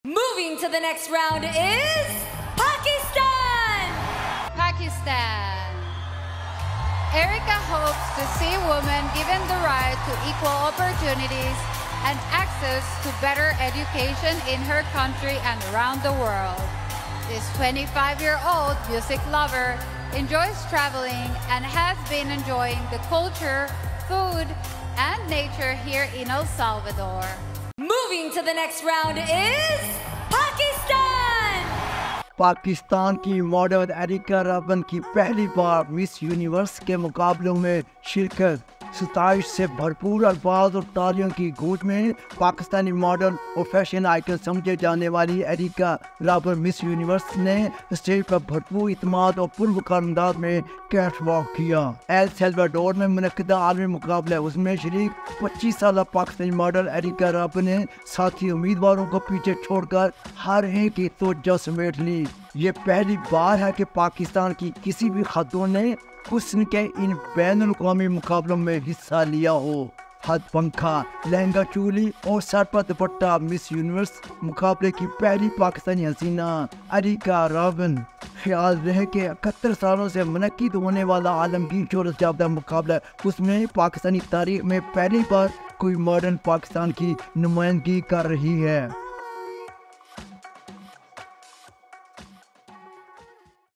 Moving to the next round is Pakistan! Pakistan. Erica hopes to see women given the right to equal opportunities and access to better education in her country and around the world. This 25-year-old music lover enjoys traveling and has been enjoying the culture, food, and nature here in El Salvador. Moving to the next round is Pakistan! Pakistan की model areca Ravan की पहली बार miss universe के मुकाबलों में शिरकत। 27 से भरपूर अल्फाज और तालियों की गूंज में पाकिस्तानी मॉडल और फैशन आइकन समझे जाने वाली एरिका रावन मिस यूनिवर्स ने स्टेज पर भरपूर इत्मीनान और पुरवकार अंदाज में कैट वॉक किया। एल सल्वाडोर में मुनक्किदा आलमी मुकाबला उसमें शरीक 25 साल पाकिस्तानी मॉडल एरिका रावन ने साथी उम्मीदवारों को पीछे छोड़कर हर एक की तवज्जो समेट ली। ये पहली बार है कि पाकिस्तान की किसी भी खातून ने हुस्न के इन बैनुल-अक़वामी मुकाबलों में हिस्सा लिया हो। हद पंखा, लहंगा चोली और सर पर दुपट्टा मिस यूनिवर्स मुकाबले की पहली पाकिस्तानी हसीना एरिका रावन। ख्याल रहे कि 71 सालों से मुनक्किद होने वाला आलमगीर शोहरत याफ्ता मुकाबला उसमें पाकिस्तानी तारीख में पहली बार कोई मॉडर्न पाकिस्तान की नुमाइंदगी कर रही है।